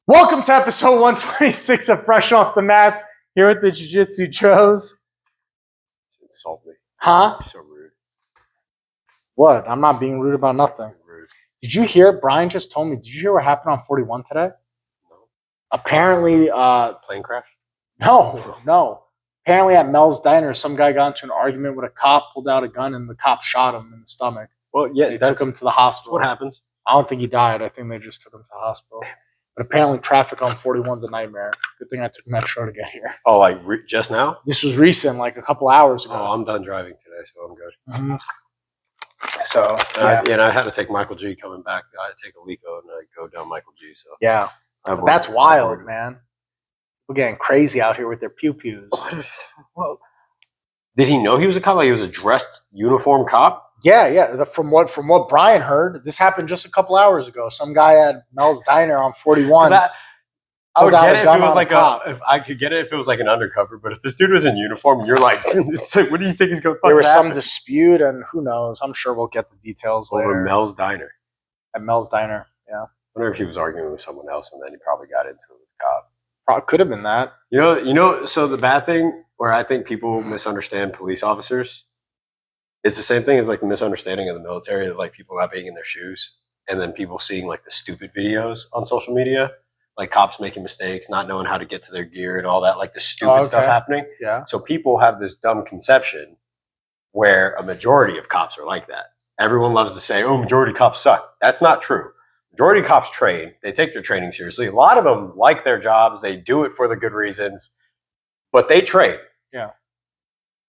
Welcome to episode 126 of Fresh Off the Mats here at the Jiu-Jitsu Joes. Insult me. Huh? You're so rude. What? I'm not being rude about nothing. Rude. Did you hear? Brian just told me. Did you hear what happened on 41 today? No. Apparently, Plane crash? no. Apparently at Mel's Diner, some guy got into an argument with a cop, pulled out a gun, and the cop shot him in the stomach. Well, yeah, They took him to the hospital. what happens. I don't think he died. I think they just took him to the hospital. But apparently traffic on 41's a nightmare. Good thing I took Metro to get here. Oh, like just now? This was recent, like a couple hours ago. Oh, I'm done driving today, so I'm good. Mm-hmm. So, And I had to take Michael G coming back. I had to take Alico and I go down Michael G. So yeah. But that's wild, man. We're getting crazy out here with their pew-pews. Well, did he know he was a cop? Like he was a dressed uniform cop? Yeah. From what Brian heard, this happened just a couple hours ago. Some guy at Mel's Diner on 41. I would get it if it was like cop. if I could get it if it was like an undercover, but if this dude was in uniform, you're like, it's like what do you think he's going to fucking There was some happen? dispute, and who knows? I'm sure we'll get the details Over later. Mel's Diner. At Mel's Diner, yeah. I wonder if he was arguing with someone else and then he probably got into it with the cop. Probably could have been that. You know, so the bad thing where I think people misunderstand police officers, it's the same thing as like the misunderstanding of the military, of like people not being in their shoes and then people seeing like the stupid videos on social media, like cops making mistakes, not knowing how to get to their gear and all that, like the stupid stuff happening. Yeah. So people have this dumb conception where a majority of cops are like that. Everyone loves to say, oh, majority of cops suck. That's not true. Majority of cops train. They take their training seriously. A lot of them like their jobs. They do it for the good reasons, but they train. Yeah.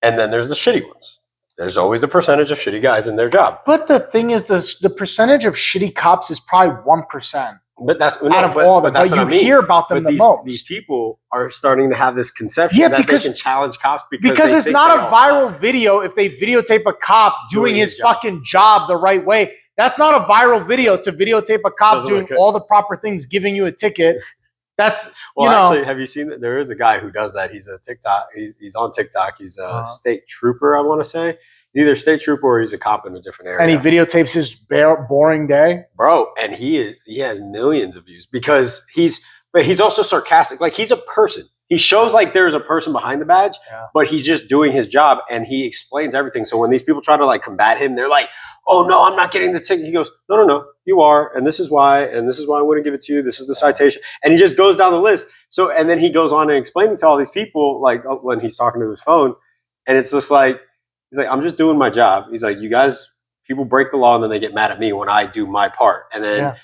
And then there's the shitty ones. There's always the percentage of shitty guys in their job. But the thing is, the percentage of shitty cops is probably 1%. But that's Out of all of them. But you hear about them the most. These people are starting to have this conception that they can challenge cops because it's not a viral video if they videotape a cop doing his fucking job the right way. That's not a viral video to videotape a cop doing all the proper things, giving you a ticket. That's actually, have you seen that? There is a guy who does that. He's a TikTok. He's on TikTok. He's a state trooper, I want to say. He's either state trooper or he's a cop in a different area. And he videotapes his boring day, bro. And he has millions of views because he's also sarcastic. Like he's a person. He shows like there's a person behind the badge, but he's just doing his job and he explains everything. So when these people try to like combat him, they're like, "Oh no, I'm not getting the ticket." He goes, "No, you are, and this is why I'm going to give it to you. This is the citation." And he just goes down the list. So and then he goes on and explaining to all these people like when he's talking to his phone, and it's just like he's like, "I'm just doing my job." He's like, "You guys, people break the law and then they get mad at me when I do my part." And then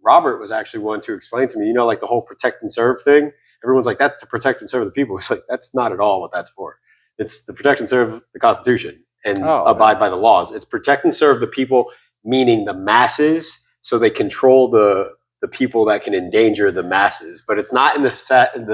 Robert was actually one to explain to me, like the whole protect and serve thing. Everyone's like, that's to protect and serve the people. It's like, that's not at all what that's for. It's to protect and serve the Constitution and abide by the laws. It's protect and serve the people, meaning the masses, so they control the people that can endanger the masses. But it's not in the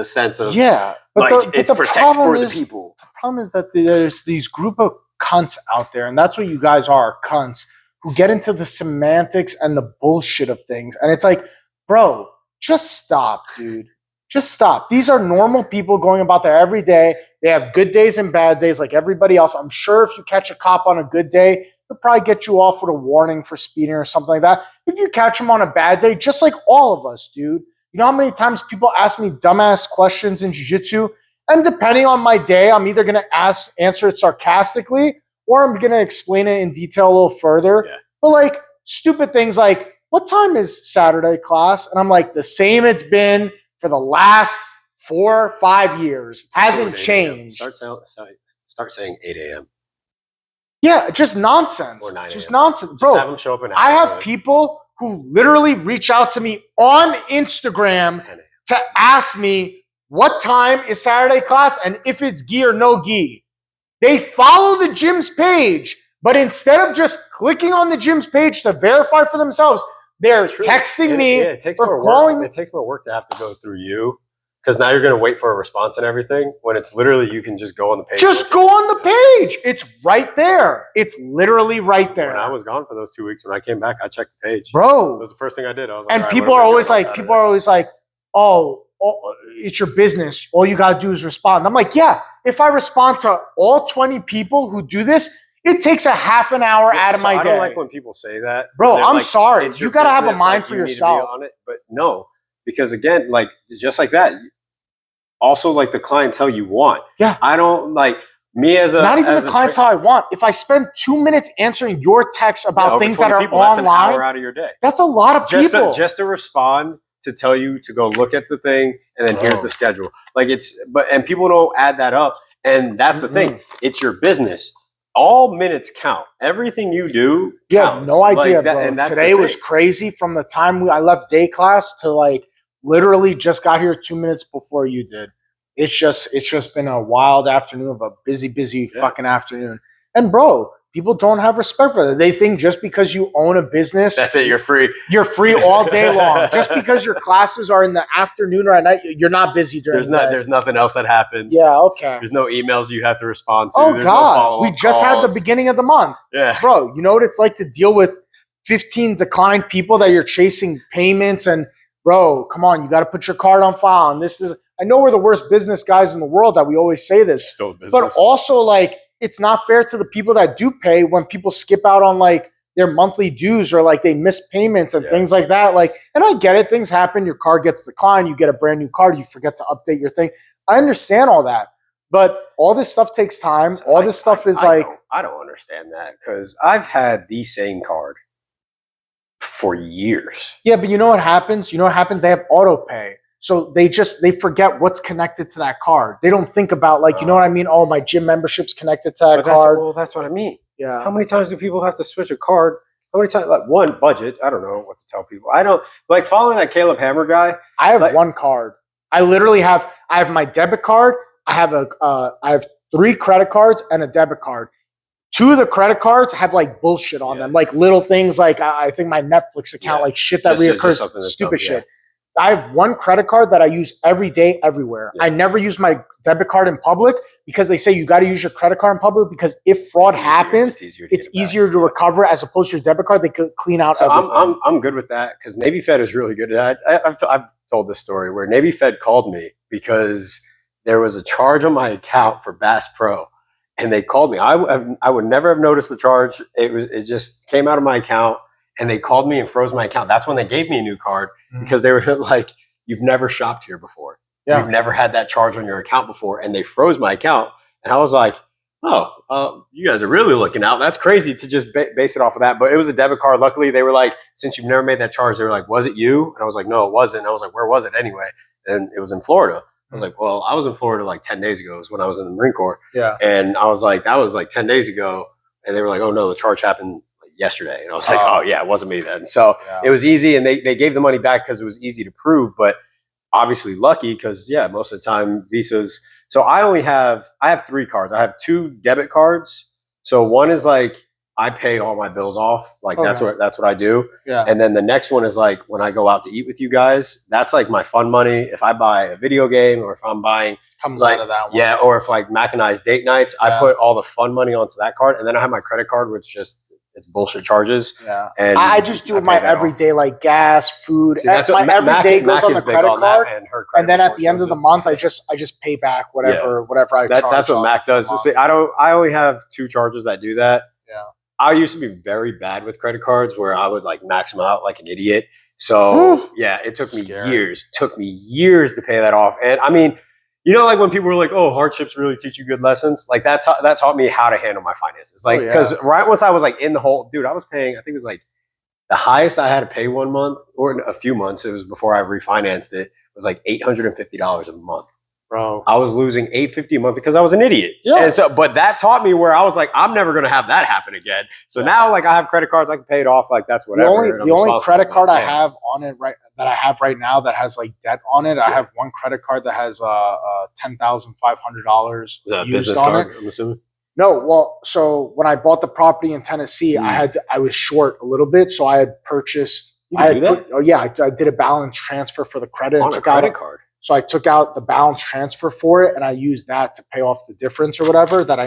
sense of, it's protect for the people. The problem is that there's these group of cunts out there, and that's what you guys are, cunts, who get into the semantics and the bullshit of things. And it's like, bro, just stop, dude. Just stop. These are normal people going about their every day. They have good days and bad days like everybody else. I'm sure if you catch a cop on a good day, they'll probably get you off with a warning for speeding or something like that. If you catch them on a bad day, just like all of us, dude. You know how many times people ask me dumbass questions in jiu-jitsu? And depending on my day, I'm either going to answer it sarcastically or I'm going to explain it in detail a little further. Yeah. But like stupid things like, what time is Saturday class? And I'm like, the same it's been for the last 4 or 5 years. Hasn't changed. Start saying 8 a.m. Yeah, just nonsense. Or 9 just a.m. nonsense. Bro, have them show up I have people who literally reach out to me on Instagram to ask me what time is Saturday class and if it's gi or no gi. They follow the gym's page, but instead of just clicking on the gym's page to verify for themselves, they're texting me or calling me. It takes more work to have to go through you because now you're going to wait for a response and everything when it's literally you can just go on the page. Just go on the page. It's right there. It's literally right there. When I was gone for those 2 weeks, when I came back, I checked the page. Bro. It was the first thing I did. I was like, and people are always like, oh, it's your business. All you got to do is respond. I'm like, yeah, if I respond to all 20 people who do this, it takes a half an hour out of my day. I don't like when people say that. Bro, I'm sorry. You got to have a mind for yourself. But no, because again, like just like that, also like the clientele you want. Yeah. I don't like me as a not even as the a clientele I want. If I spend 2 minutes answering your texts about over things 20 that are people, that's an online, hour out of your day. that's a lot of people. Just to respond to tell you to go look at the thing and then here's the schedule. Like and people don't add that up. And that's the thing. It's your business. All minutes count. Everything you do counts. You have no idea, like that, bro. and that's Today was crazy from the time I left day class to like literally just got here 2 minutes before you did. It's just been a wild afternoon of a busy fucking afternoon. And bro, people don't have respect for that. They think just because you own a business, that's it. You're free. You're free all day long. Just because your classes are in the afternoon or at night, you're not busy during the day. There's nothing else that happens. Yeah, okay. There's no emails you have to respond to. Oh there's God, no we just had the beginning of the month. Yeah, bro. You know what it's like to deal with 15 declined people that you're chasing payments and bro, come on, you got to put your card on file. And this is, I know we're the worst business guys in the world that we always say this, still business. But also like it's not fair to the people that do pay when people skip out on like their monthly dues or like they miss payments and things like that. Like, and I get it. Things happen. Your card gets declined. You get a brand new card. You forget to update your thing. I understand all that, but all this stuff takes time. All this stuff is I don't understand that because I've had the same card for years. Yeah, but you know what happens? You know what happens? They have auto pay. So they forget what's connected to that card. They don't think about like, you know what I mean? Oh, my gym membership's connected to that card. That's what I mean. Yeah. How many times do people have to switch a card? How many times? Like one budget. I don't know what to tell people. I don't like following that Caleb Hammer guy. I have one card. I literally have. I have my debit card. I have 3 credit cards and a debit card. 2 of the credit cards have like bullshit on them, like little things like I think my Netflix account, like shit that reoccurs, stupid shit. I have 1 credit card that I use every day, everywhere. I never use my debit card in public because they say you got to use your credit card in public because if fraud happens, it's easier to recover as opposed to your debit card. They could clean out everything. I'm good with that because Navy Fed is really good at that. I've told this story where Navy Fed called me because there was a charge on my account for Bass Pro. And they called me. I would never have noticed the charge. It just came out of my account, and they called me and froze my account. That's when they gave me a new card because they were like, "You've never shopped here before. You've never had that charge on your account before," and they froze my account. And I was like, "Oh, you guys are really looking out. That's crazy to just base it off of that." But it was a debit card. Luckily, they were like, "Since you've never made that charge," they were like, "Was it you?" And I was like, "No, it wasn't." And I was like, "Where was it anyway?" And it was in Florida. I was like, well, I was in Florida like 10 days ago is when I was in the Marine Corps. Yeah. And I was like, that was like 10 days ago. And they were like, oh no, the charge happened yesterday. And I was like, oh yeah, it wasn't me then. So it was easy. And they gave the money back because it was easy to prove, but obviously lucky because most of the time Visas. So I have 3 cards. I have 2 debit cards. So one is like, I pay all my bills off. Like that's what I do. Yeah. And then the next one is like when I go out to eat with you guys, that's like my fun money. If I buy a video game or if I'm buying comes out of that one. Yeah. Or if like Mac and I's date nights, I put all the fun money onto that card. And then I have my credit card, which it's bullshit charges. Yeah. And I just do my everyday like gas, food. See, that's my everyday goes Mac on the credit card. And then at the end of the month, I just pay back whatever I charge. That's what Mac does. See, I only have 2 charges that do that. Yeah. I used to be very bad with credit cards where I would like max them out like an idiot. So it took me years to pay that off. And I mean, you know, like when people were like, oh, hardships really teach you good lessons. Like that taught me how to handle my finances. Like, because right once I was like in the hole, dude, I was paying, I think it was like the highest I had to pay one month or a few months. It was before I refinanced it. It was like $850 a month. Bro, I was losing $850 a month because I was an idiot. Yeah. And so, but that taught me where I was like, I'm never going to have that happen again. So now, like, I have credit cards, I can pay it off. Like, that's whatever. The only credit card I have on it that I have right now that has like debt on it. I have one credit card that has $10,500 Is that a used business on card? it. I'm assuming. No, well, so when I bought the property in Tennessee, I was short a little bit, so I had purchased. I did a balance transfer for the credit On a credit card. So I took out the balance transfer for it and I used that to pay off the difference or whatever that I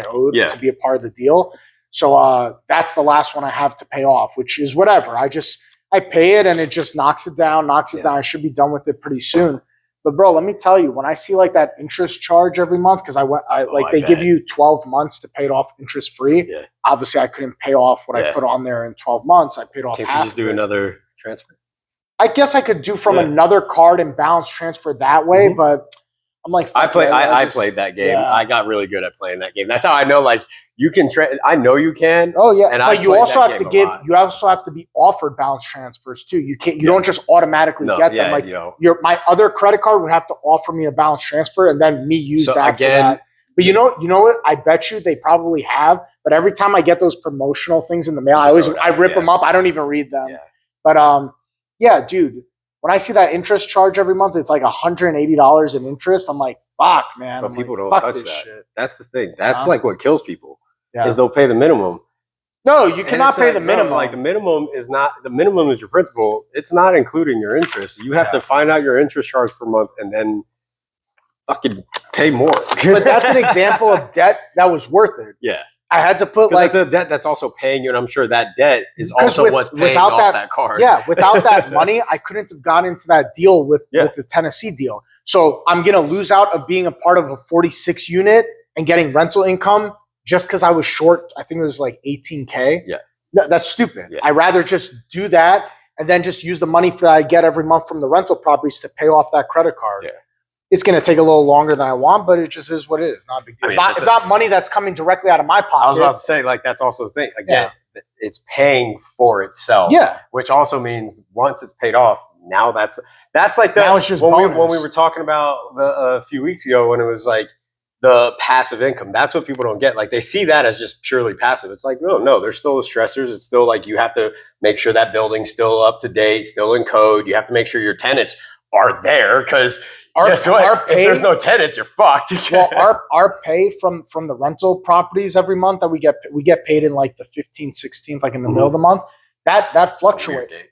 owed to be a part of the deal. So that's the last one I have to pay off, which is whatever. I pay it and it just knocks it down. I should be done with it pretty soon. But bro, let me tell you, when I see like that interest charge every month, because they give you 12 months to pay it off interest free. Yeah. Obviously I couldn't pay off what I put on there in 12 months. I paid off Can't half. you just do another transfer? I guess I could do from Yeah. another card and balance transfer that way, Mhm. but I'm like, I fuck it, I just- played that game. yeah. I got really good at playing that game. That's how I know. Like you can. I know you can. Oh yeah, And I but you played also that have to game a give. lot. You also have to be offered balance transfers too. You can't. You Yeah. don't just automatically No, get yeah, them. Like you know. my other credit card would have to offer me a balance transfer, and then me use So that again- for that. But you know what? I bet you they probably have. But every time I get those promotional things in the mail, You just throw it out, I rip yeah. them up. I don't even read them. Yeah. But yeah, dude. When I see that interest charge every month, it's like $180 in interest. I'm like, fuck, man. But I'm people like, don't fuck touch this that. shit. That's the thing. That's Huh? like what kills people Yeah. is they'll pay the minimum. No, you And cannot it's pay like, the no, minimum. like the minimum is your principal. It's not including your interest. You have Yeah. to find out your interest charge per month and then fucking pay more. But that's an example of debt that was worth it. Yeah. I had to put Because like that's a debt that's also paying you, and I'm sure that debt is 'Cause also with- what's paying without off that- that card. yeah, without that money, I couldn't have gotten into that deal with the Tennessee deal. So I'm gonna lose out of being a part of a 46 unit and getting rental income just because I was short. I think it was like 18K. Yeah. That's stupid. Yeah. I'd rather just do that and then just use the money that I get every month from the rental properties to pay off that credit card. Yeah. It's going to take a little longer than I want, but it just is what it is. Not a big deal. I mean, It's not money that's coming directly out of my pocket. I was about to say, like, that's also the thing. Again, it's paying for itself. Yeah. Which also means once it's paid off, now that's like Now it's just when we bonus. were talking about a few weeks ago when it was like the passive income. That's what people don't get. Like they see that as just purely passive. It's like, no, there's still the stressors. It's still like you have to make sure that building's still up to date, still in code. You have to make sure your tenants are there because guess what? If there's no tenants, you're fucked. Well, our pay from the rental properties every month that we get paid in like the 15th, 16th, like in the middle of the month. That fluctuates. Weird date.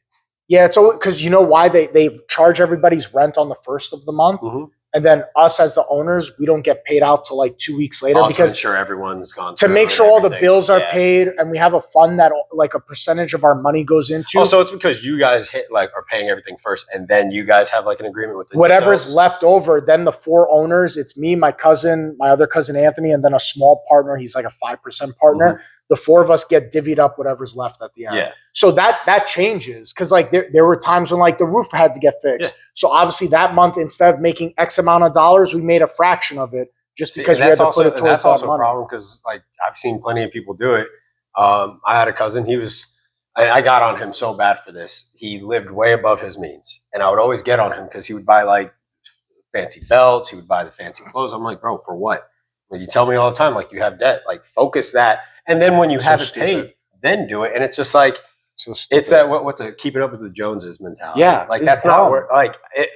Yeah, it's because you know why they charge everybody's rent on the first of the month, Mhm. and then us as the owners, we don't get paid out till like 2 weeks later Also because ensure everyone's gone to through make and sure all the everything. bills are Yeah. paid, and we have a fund that like a percentage of our money goes into. Also, it's because you guys are paying everything first, and then you guys have like an agreement with the whatever's yourselves. left over, then the 4 owners, it's me, my cousin, my other cousin Anthony, and then a small partner. He's like a 5% partner. The 4 of us get divvied up whatever's left at the end. Yeah. So that changes because like there were times when like the roof had to get fixed. Yeah. So obviously that month, instead of making X amount of dollars, we made a fraction of it just because we had that's to also put it towards that's that also a money. problem because like I've seen plenty of people do it. I had a cousin. I got on him so bad for this. He lived way above his means, and I would always get on him because he would buy like fancy belts. He would buy the fancy clothes. I'm like, bro, for what? Well, you tell me all the time, like you have debt. Like focus that, and then when you So have it stupid. paid, then do it. And it's just like. So stupid. It's that what's a keeping up with the Joneses mentality. Yeah, like it's that's not dumb. where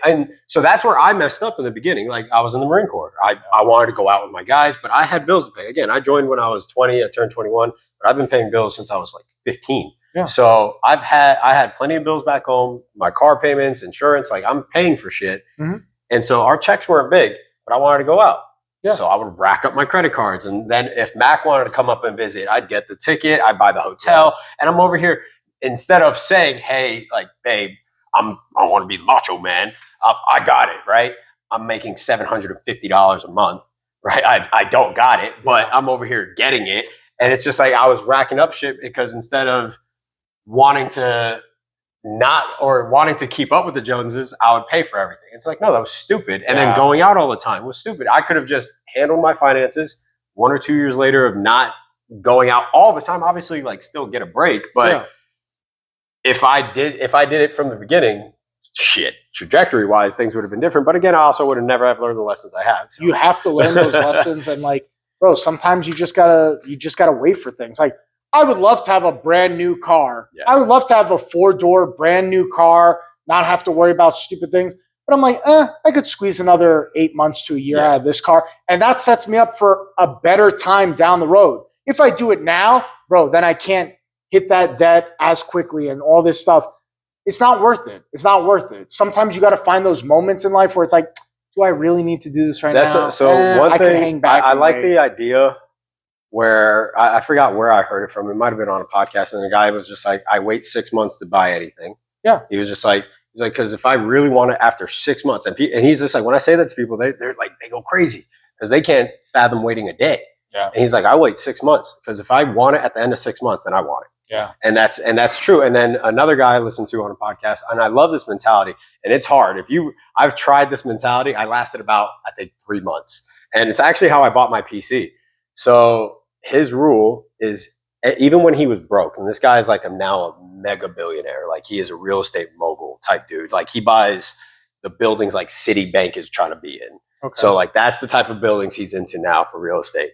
and so that's where I messed up in the beginning. Like I was in the Marine Corps. I wanted to go out with my guys, but I had bills to pay. Again, I joined when I was 20. I turned 21, but I've been paying bills since I was like 15. Yeah. So I had plenty of bills back home. My car payments, insurance. Like I'm paying for shit, Mhm. and so our checks weren't big, but I wanted to go out. Yeah. So I would rack up my credit cards, and then if Mac wanted to come up and visit, I'd get the ticket. I'd buy the hotel, and I'm over here. Instead of saying, "Hey, like, babe, I want to be the macho man," I got it right. I'm making $750 a month, right? I don't got it, but I'm over here getting it, and it's just like I was racking up shit because instead of wanting to keep up with the Joneses, I would pay for everything. It's like, no, that was stupid. And then going out all the time was stupid. I could have just handled my finances 1 or 2 years later of not going out all the time. Obviously, like still get a break, but. Yeah. If I did it from the beginning, trajectory wise, things would have been different. But again, I also would have never have learned the lessons I have. So. You have to learn those lessons, and like, bro, sometimes you just gotta wait for things. Like, I would love to have a brand new car. Yeah. I would love to have a 4-door brand new car, not have to worry about stupid things. But I'm like, I could squeeze another 8 months to a year out of this car, and that sets me up for a better time down the road. If I do it now, bro, then I can't hit that debt as quickly and all this stuff. It's not worth it. It's not worth it. Sometimes you got to find those moments in life where it's like, do I really need to do this right now? One I can thing hang back I and like wait. the idea where I forgot where I heard it from. It might have been on a podcast, and the guy was just like, "I wait 6 months to buy anything." Yeah, he was just like, because if I really want it after 6 months, and he's just like, when I say that to people, they're like, they go crazy because they can't fathom waiting a day. Yeah, and he's like, I wait 6 months because if I want it at the end of 6 months, then I want it. Yeah. And that's true. And then another guy I listened to on a podcast, and I love this mentality. And it's hard. I've tried this mentality. I lasted about, I think, 3 months. And it's actually how I bought my PC. So his rule is, even when he was broke, and this guy is like now a mega billionaire, like he is a real estate mogul type dude. Like he buys the buildings like Citibank is trying to be in. Okay. So like that's the type of buildings he's into now for real estate.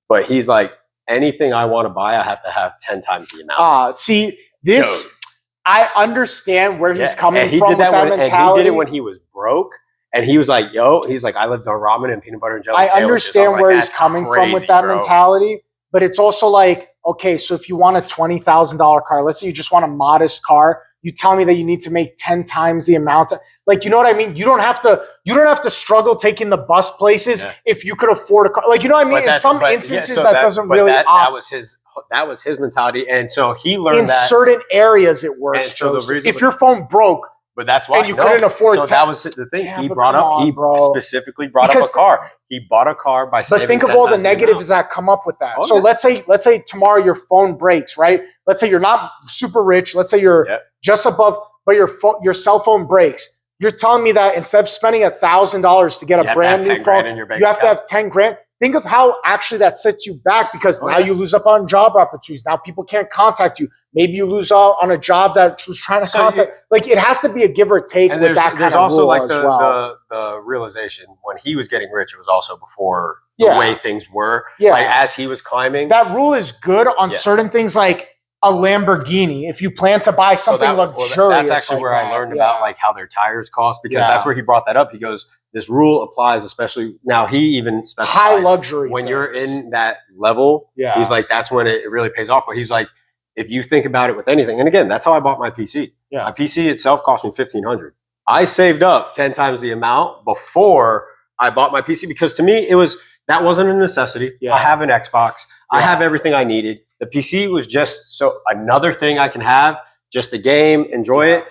But he's like, anything I want to buy, I have to have 10 times the amount. See, this, I understand where he's coming and he from did that with that mentality. And he did it when he was broke. And he was like, he's like, I lived on ramen and peanut butter and jelly I understand where he's coming from with that mentality. But it's also like, okay, so if you want a $20,000 car, let's say you just want a modest car, you tell me that you need to make 10 times the amount. Like, you know what I mean? You don't have to struggle taking the bus places if you could afford a car. Like, you know what I mean? In some instances, that doesn't really. That was his mentality, and so he learned in certain areas it works. And so the reason if your phone broke, but that's why and you couldn't afford. So that was the thing. He specifically brought up a car. He bought a car by saving. But think of all the negatives that come up with that. So let's say tomorrow your phone breaks, right? Let's say you're not super rich. Let's say you're just above, but your cell phone breaks. You're telling me that instead of spending $1,000 to get a brand new phone, you have to have 10 grand. Think of how actually that sets you back, because now you lose up on job opportunities. Now people can't contact you. Maybe you lose out on a job that was trying to contact. Like, it has to be a give or take with that kind of rule. There's also like the realization when he was getting rich, it was also before the way things were. Yeah. Like as he was climbing. That rule is good on certain things, like a Lamborghini, if you plan to buy something luxurious. That's actually where I learned about like how their tires cost, because that's where he brought that up. He goes, this rule applies, especially now. He even specified high luxury when you're in that level. Yeah, he's like, that's when it really pays off. But he's like, if you think about it with anything, and again, that's how I bought my PC. Yeah, my PC itself cost me $1,500. I saved up 10 times the amount before I bought my PC, because to me that wasn't a necessity. Yeah. I have an Xbox. Yeah. I have everything I needed. The PC was just another thing I can have, just a game, enjoy it,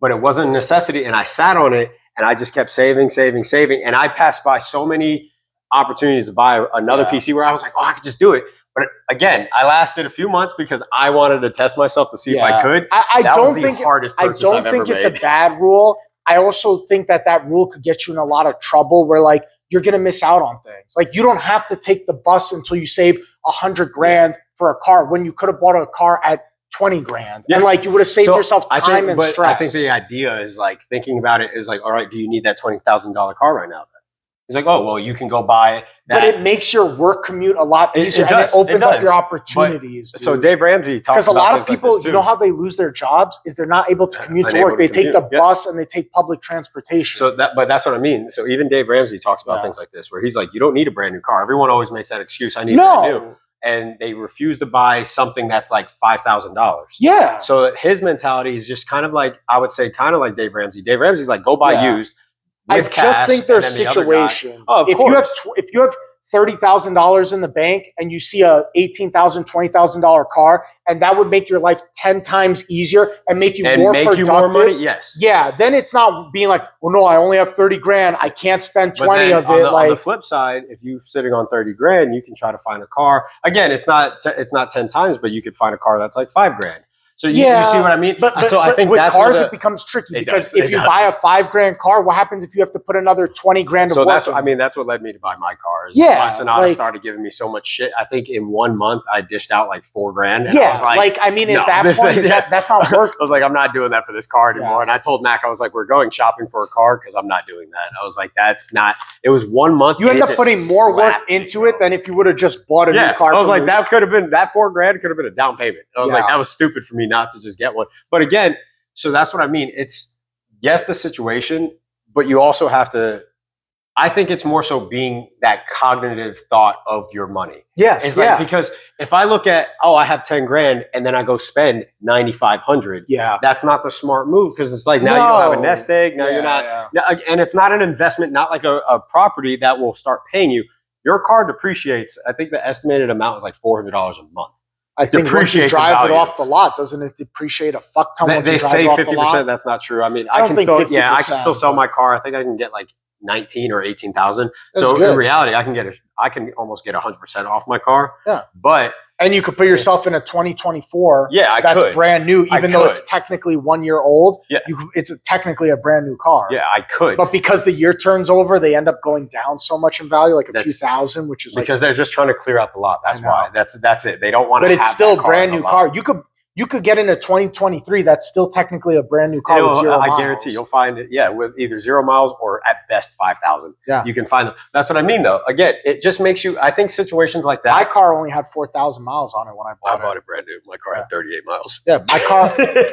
but it wasn't a necessity. And I sat on it and I just kept saving. And I passed by so many opportunities to buy another PC where I was like, I could just do it. But again, I lasted a few months because I wanted to test myself to see if I could. I don't think it's a bad rule. I also think that rule could get you in a lot of trouble where like you're going to miss out on things. Like, you don't have to take the bus until you save $100 grand for a car when you could have bought a car at 20 grand. Yeah. And like, you would have saved yourself time and stress. I think the idea is like, thinking about it is like, all right, do you need that $20,000 car right now? He's like, oh, well, you can go buy that. But it makes your work commute a lot easier. It opens up your opportunities. So Dave Ramsey talks about, because a lot of people, you know how they lose their jobs is they're not able to commute to work. They take the bus and they take public transportation. But that's what I mean. So even Dave Ramsey talks about things like this, where he's like, you don't need a brand new car. Everyone always makes that excuse. I need brand new. And they refuse to buy something that's like $5,000. Yeah. So his mentality is just kind of like, I would say, kind of like Dave Ramsey. Dave Ramsey's like, go buy used. I just think there's situations. If you have $30,000 in the bank and you see a $18,000, $20,000 car, and that would make your life 10 times easier and make you more productive. You more money, yes. Yeah, then it's not being like, well, no, I only have 30 grand. I can't spend 20 of it. On the flip side, if you're sitting on 30 grand, you can try to find a car. Again, it's not 10 times, but you could find a car that's like 5 grand. So you see what I mean? But I think with cars it becomes tricky, because if you buy a 5 grand car, what happens if you have to put another 20 grand? So that's what led me to buy my car. My Sonata started giving me so much shit. I think in 1 month I dished out like 4 grand. And I was like, at that point, that's not worth it. I was like, I'm not doing that for this car anymore. And I told Mac, I was like, we're going shopping for a car because I'm not doing that. I was like, that's not. It was 1 month. You end up putting more work into it than if you would have just bought a new car. I was like, that could have been that 4 grand could have been a down payment. I was like, that was stupid for me not to just get one. But again, so that's what I mean. It's the situation, but you also have to, I think it's more so being that cognitive thought of your money. Yes. It's like, because if I look at, I have 10 grand and then I go spend 9,500. Yeah. That's not the smart move, because it's like, now you don't have a nest egg. Now you're not, and it's not an investment, not like a property that will start paying you. Your car depreciates. I think the estimated amount is like $400 a month. I think once you drive it off the lot, doesn't it depreciate a fuck ton? They say 50%. That's not true. I mean, I can still sell my car. I think I can get like 19 or 18,000. That's So good. in reality, I can almost get 100% off my car. Yeah. But And you could put yourself in a 2024 yeah, I that's could. brand new, I even though it's could. technically 1 year old. Yeah. It's technically a brand new car. Yeah, I could. But because the year turns over, they end up going down so much in value, like a few That's- thousand, which is because they're just trying to clear out the lot. That's I know. why. That's it. They don't want to. but it's still a brand in new the lot. car. You could get in a 2023 that's still technically a brand new car You know, with 0 I miles. guarantee you'll find it. Yeah, with either 0 miles or at best 5,000. Yeah. You can find them. That's what I mean, though. Again, it just makes you. I think situations like that. My car only had 4,000 miles on it when I I bought it. bought it brand new. My car had 38 miles. Yeah, my car,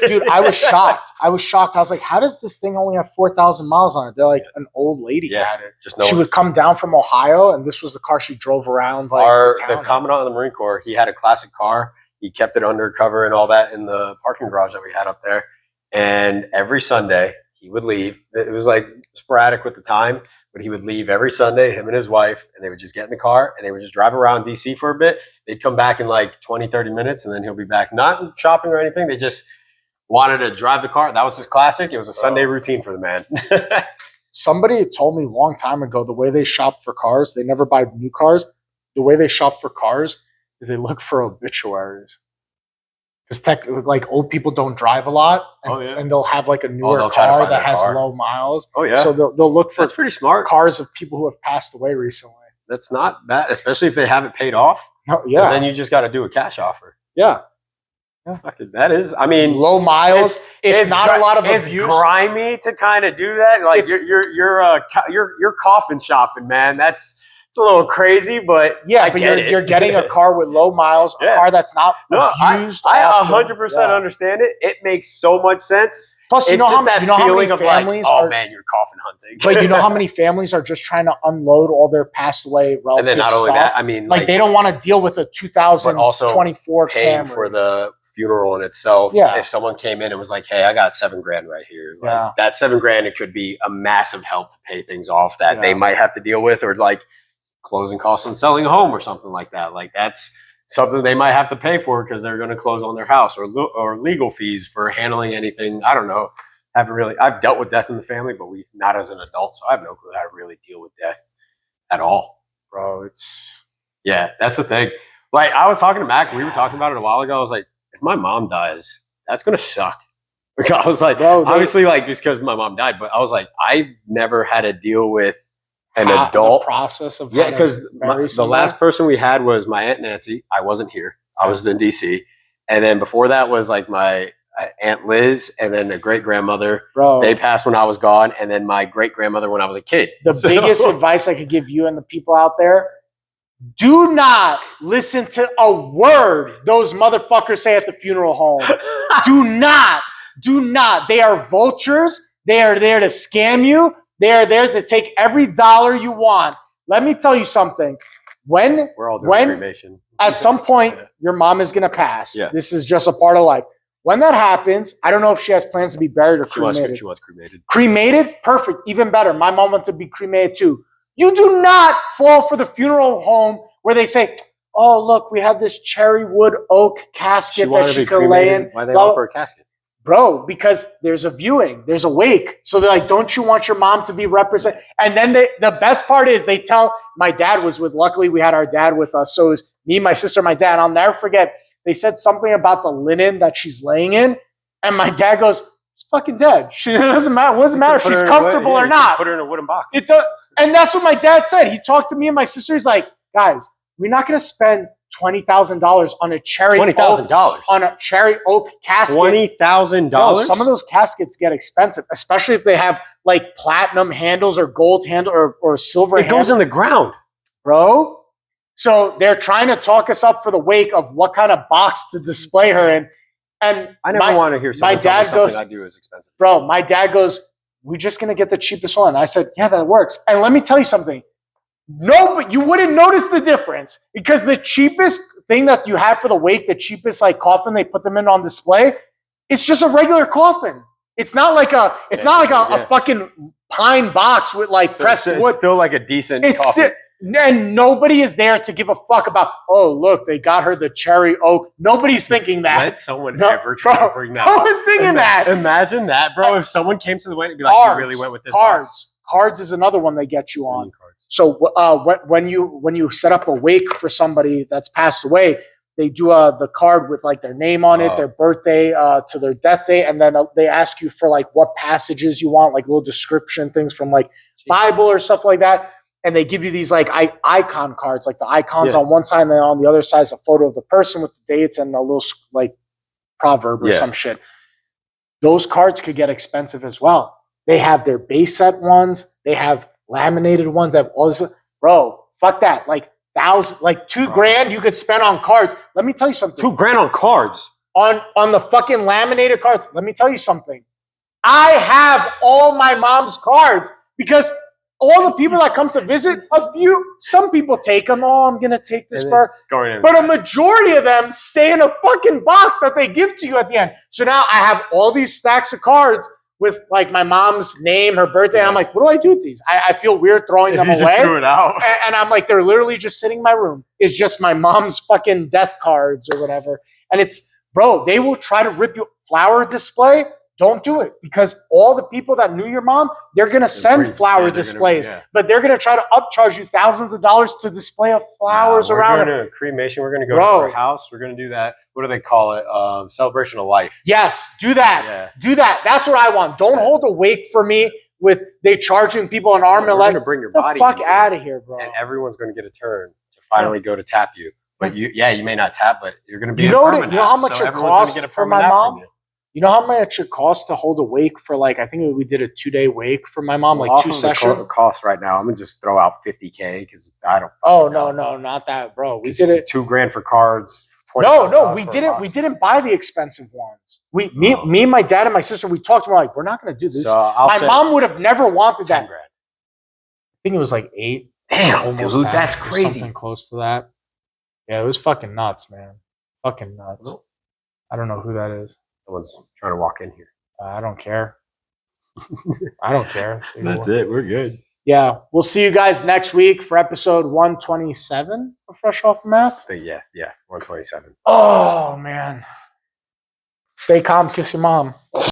dude, I was shocked. I was like, how does this thing only have 4,000 miles on it? They're like, an old lady Yeah. had it. Just no. She would come down from Ohio, and this was the car she drove around. Like The commandant of the Marine Corps, he had a classic car. He kept it undercover and all that in the parking garage that we had up there. And every Sunday he would leave. It was like sporadic with the time, but he would leave every Sunday, him and his wife, and they would just get in the car and they would just drive around DC for a bit. They'd come back in like 20, 30 minutes and then he'll be back. Not shopping or anything. They just wanted to drive the car. That was his classic. It was a Sunday routine for the man. Somebody had told me a long time ago the way they shop for cars, they never buy new cars. The way they shop for cars is they look for obituaries. Because like old people don't drive a lot, and, and they'll have like a newer they'll try to car find that their has car. low miles. Oh yeah. So they'll look for That's pretty smart. cars of people who have passed away recently. That's not bad, especially if they haven't paid off. No, 'Cause yeah, then you just got to do a cash offer. yeah. Fucking- That is, I mean, Low miles. It's not a lot of It's abuse. grimy to kind of do that. Like It's- you're coffin shopping, man. It's a little crazy, but Yeah, I but get it. you're getting a car with low miles, a Yeah. car that's not No, abused. I often. 100% Yeah. understand it. It makes so much sense. Plus, you It's know just how that you know how feeling many of like, families oh are. man, you're coffin hunting. But you know how many families are just trying to unload all their passed away relatives' and then not only stuff? that, I mean, like they don't want to deal with a 2024 paying Camry. for the funeral in itself. Yeah. If someone came in and was like, "Hey, I got $7,000 right here," like, Yeah. that $7,000, it could be a massive help to pay things off that they Yeah. might have to deal with, or like closing costs on selling a home or something like that. Like that's something they might have to pay for because they're going to close on their house, or legal fees for handling anything. I don't know. I've dealt with death in the family, but not as an adult, so I have no clue how to really deal with death at all. Bro, it's Yeah, that's the thing. Like I was talking to Mac, we were talking about it a while ago. I was like, if my mom dies, that's gonna suck. Because I was like, Bro, obviously, like just because my mom died, but I was like, I've never had to deal with an the adult. process of Yeah, how to because bury the someone. last person we had was my Aunt Nancy. I wasn't here. I was in DC, and then before that was like my Aunt Liz, and then a great grandmother. Bro, They passed when I was gone, and then my great grandmother when I was a kid. the So- biggest advice I could give you and the people out there: do not listen to a word those motherfuckers say at the funeral home. do not. They are vultures. They are there to scam you. They are there to take every dollar you want. Let me tell you something. When We're all doing When- cremation. at some point Yeah. your mom is going to pass. Yeah. This is just a part of life. When that happens, I don't know if she has plans to be buried or She was cremated. cremated. Cremated? Perfect. Even better. My mom wanted to be cremated too. You do not fall for the funeral home where they say, oh, look, we have this cherry wood oak casket that she could lay in. Why they Blah, offer a casket? Bro, because there's a viewing, there's a wake. So they're like, don't you want your mom to be represented? And then the best part is they tell, my dad was with, luckily we had our dad with us. So it was me, my sister, my dad. I'll never forget. They said something about the linen that she's laying in. And my dad goes, she's fucking dead. It doesn't matter. What does it matter if Put she's her in a comfortable wood- or you can not? Put her in a wooden box. And that's what my dad said. He talked to me and my sister. He's like, guys, we're not going to spend $20,000 on a cherry $20,000. on a cherry oak casket. $20,000. No, some of those caskets get expensive, especially if they have like platinum handles or gold handle or silver It goes handle, in the ground. bro. So they're trying to talk us up for the wake of what kind of box to display her in. And I never want to hear my someone tell me dad something goes- I do is expensive. bro, my dad goes, we're just going to get the cheapest one. I said, yeah, that works. And let me tell you something. No, but you wouldn't notice the difference because the cheapest thing that you have for the wake, the cheapest like coffin they put them in on display, it's just a regular coffin. It's not like a fucking pine box with like So pressed it's wood. still like a decent It's coffin. and nobody is there to give a fuck about, oh, look, they got her the cherry oak. Nobody's thinking that. Let someone No, ever try bro, to bring that I up. was thinking that. Imagine that, bro. If someone came to the wedding and be like, Cars, you really went with this cars. box? Cards is another one they get you on. Cards. So when you set up a wake for somebody that's passed away, they do the card with like their name on it, their birthday to their death date, and then they ask you for like what passages you want, like little description things from like Bible or stuff like that. And they give you these like icon cards, like the icons on one side, and then on the other side is a photo of the person with the dates and a little like proverb or some shit. Those cards could get expensive as well. They have their base set ones. They have laminated ones. They have all this. Bro, fuck that. Like $2,000 you could spend on cards. Let me tell you something. $2,000 on cards. On the fucking laminated cards. Let me tell you something. I have all my mom's cards because all the people that come to visit, some people take them. Oh, I'm going to take this first. But a majority of them stay in a fucking box that they give to you at the end. So now I have all these stacks of cards with like my mom's name, her birthday. And I'm like, what do I do with these? I feel weird throwing them away. Just threw it out. And I'm like, they're literally just sitting in my room. It's just my mom's fucking death cards or whatever. And it's, bro, they will try to rip you. Flower display. Don't do it because all the people that knew your mom, they're going to send flower displays, but they're going to try to upcharge you thousands of dollars to display of flowers around. We're going to cremation. We're going to go to her house. We're going to do that. What do they call it? Celebration of life. Yes, do that. Yeah. Do that. That's what I want. Don't hold a wake for me with they charging people an arm and leg. We're going to bring your body the fuck out of here, bro. And everyone's going to get a turn to finally go to tap you. But you may not tap, but you're going to be. You know how much it costs for my mom? You know how much it costs to hold a wake for like, I think we did a 2-day wake for my mom, like 2 sessions. The cost right now, I'm going to just throw out $50K because I don't. Oh, no, not that, bro. We did it. $2,000 for cards. No, we didn't. We didn't buy the expensive ones. Me, and my dad and my sister, we talked about like, we're not going to do this. So my mom would have never wanted that. $10,000. I think it was like 8. Damn, dude, that's crazy. Something close to that. Yeah, it was fucking nuts, man. Fucking nuts. I don't know who that is. Someone's trying to walk in here. I don't care. I don't care. That's it. We're good. Yeah. We'll see you guys next week for episode 127 of Fresh Off the Mats. Yeah. 127. Oh, man. Stay calm. Kiss your mom.